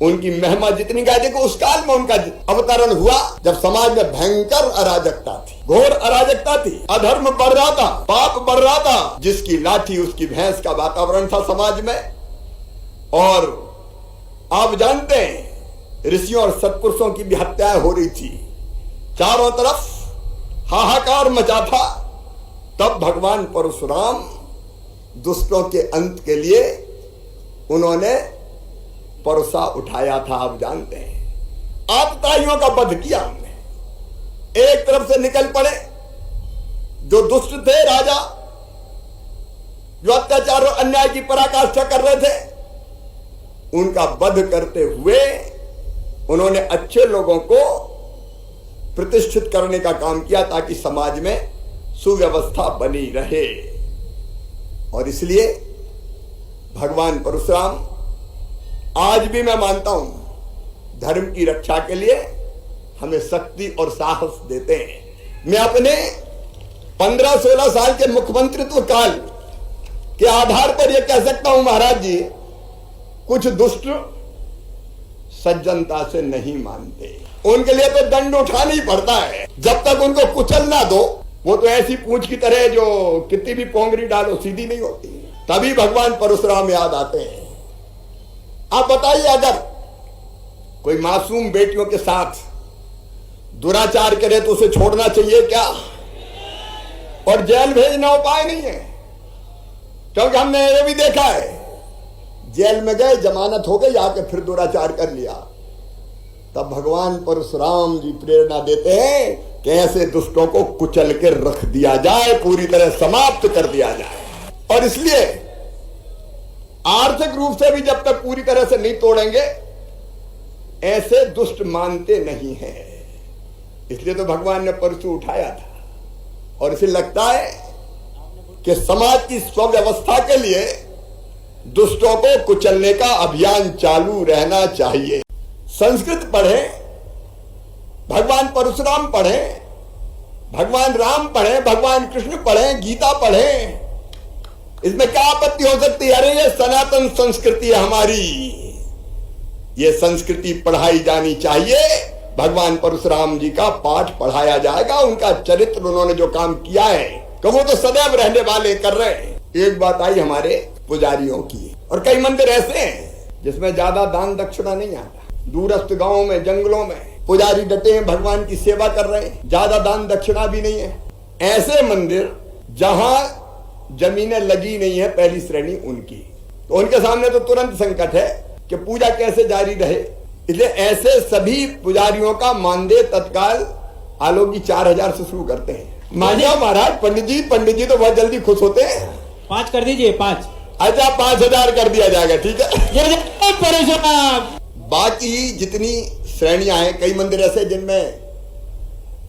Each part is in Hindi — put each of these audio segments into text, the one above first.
उनकी महिमा जितनी गाय, देखो उस काल में उनका अवतरण हुआ जब समाज में भयंकर अराजकता थी, घोर अराजकता थी, अधर्म बढ़ रहा था, पाप बढ़ रहा था। जिसकी लाठी उसकी भैंस का वातावरण था समाज में। और आप जानते हैं ऋषियों और सत्पुरुषों की भी हत्याएं हो रही थी, चारों तरफ हाहाकार मचा था। तब भगवान परशुराम दुष्टों के अंत के लिए उन्होंने परसा उठाया था। आप जानते हैं आतताइयों का वध किया हमने। एक तरफ से निकल पड़े जो दुष्ट थे, राजा जो अत्याचार और अन्याय की पराकाष्ठा कर रहे थे, उनका वध करते हुए उन्होंने अच्छे लोगों को प्रतिष्ठित करने का काम किया ताकि समाज में सुव्यवस्था बनी रहे। और इसलिए भगवान परशुराम आज भी मैं मानता हूं धर्म की रक्षा के लिए हमें शक्ति और साहस देते हैं। मैं अपने 15-16 साल के मुख्यमंत्रित्व काल के आधार पर यह कह सकता हूं महाराज जी, कुछ दुष्ट सज्जनता से नहीं मानते, उनके लिए तो दंड उठाना ही पड़ता है। जब तक उनको कुचल ना दो, वो तो ऐसी पूंछ की तरह जो कितनी भी पोंगरी डालो सीधी नहीं होती। तभी भगवान परशुराम याद आते हैं। आप बताइए, अगर कोई मासूम बेटियों के साथ दुराचार करे तो उसे छोड़ना चाहिए क्या? और जेल भेजना उपाय नहीं है, क्योंकि हमने ये भी देखा है, जेल में गए, जमानत हो गई, आके फिर दुराचार कर लिया। तब भगवान परशुराम जी प्रेरणा देते हैं कि ऐसे दुष्टों को कुचल के रख दिया जाए, पूरी तरह समाप्त कर दिया जाए। और इसलिए आर्थिक रूप से भी जब तक पूरी तरह से नहीं तोड़ेंगे, ऐसे दुष्ट मानते नहीं हैं। इसलिए तो भगवान ने परशु उठाया था। और इसे लगता है कि समाज की स्वव्यवस्था के लिए दुष्टों को कुचलने का अभियान चालू रहना चाहिए। संस्कृत पढ़ें, भगवान परशुराम पढ़ें, भगवान राम पढ़ें, भगवान कृष्ण पढ़ें, गीता पढ़ें, इसमें क्या आपत्ति हो सकती है? अरे ये सनातन संस्कृति है हमारी, ये संस्कृति पढ़ाई जानी चाहिए। भगवान परशुराम जी का पाठ पढ़ाया जाएगा, उनका चरित्र, उन्होंने जो काम किया है कि वो तो सदैव रहने वाले कर रहे हैं। एक बात आई हमारे पुजारियों की, और कई मंदिर ऐसे हैं जिसमें ज्यादा दान दक्षिणा नहीं आता। दूरस्थ गांवों में, जंगलों में पुजारी डटे हैं, भगवान की सेवा कर रहे हैं, ज्यादा दान दक्षिणा भी नहीं है। ऐसे मंदिर जहां जमीनें लगी नहीं है पहली श्रेणी उनकी, तो उनके सामने तो तुरंत संकट है कि पूजा कैसे जारी रहे। इसलिए ऐसे सभी पुजारियों का मानदेय तत्काल आलोक जी 4000 से शुरू करते हैं। मानिया महाराज, पंडित जी तो बहुत जल्दी खुश होते हैं। 5 कर दीजिए, 5। अच्छा, 5000 कर दिया जाएगा, ठीक है। बाकी जितनी श्रेणियां हैं, कई मंदिर ऐसे जिनमें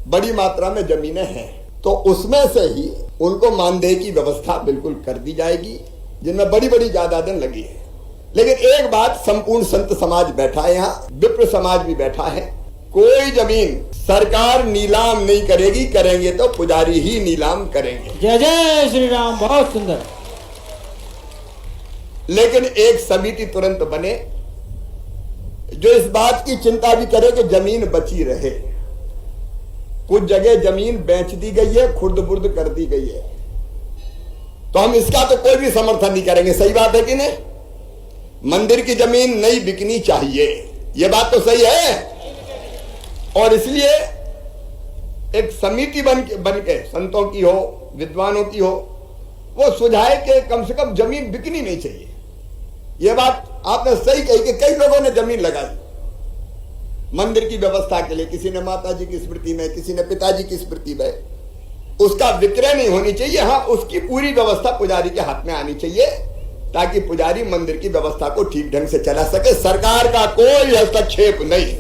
बड़ी मात्रा में जमीनें हैं, तो उसमें से ही उनको मानदेय की व्यवस्था बिल्कुल कर दी जाएगी, जिनमें बड़ी बड़ी जायदादें लगी है। लेकिन एक बात, संपूर्ण संत समाज बैठा है यहाँ, विप्र समाज भी बैठा है, कोई जमीन सरकार नीलाम नहीं करेगी, करेंगे तो पुजारी ही नीलाम करेंगे। जय जय श्री राम, बहुत सुंदर। लेकिन एक समिति तुरंत बने जो इस बात की चिंता भी करे कि जमीन बची रहे। कुछ जगह जमीन बेच दी गई है, खुर्द बुर्द कर दी गई है, तो हम इसका तो कोई भी समर्थन नहीं करेंगे। सही बात है कि नहीं? मंदिर की जमीन नहीं बिकनी चाहिए, यह बात तो सही है। और इसलिए एक समिति बन के संतों की हो, विद्वानों की हो, वो सुझाए कि कम से कम जमीन बिकनी नहीं चाहिए। यह बात आपने सही कही कि कई लोगों ने जमीन लगाई मंदिर की व्यवस्था के लिए, किसी ने माता जी की स्मृति में, किसी ने पिताजी की स्मृति में। उसका विक्रय नहीं होनी चाहिए, हाँ उसकी पूरी व्यवस्था पुजारी के हाथ में आनी चाहिए, ताकि पुजारी मंदिर की व्यवस्था को ठीक ढंग से चला सके। सरकार का कोई हस्तक्षेप नहीं।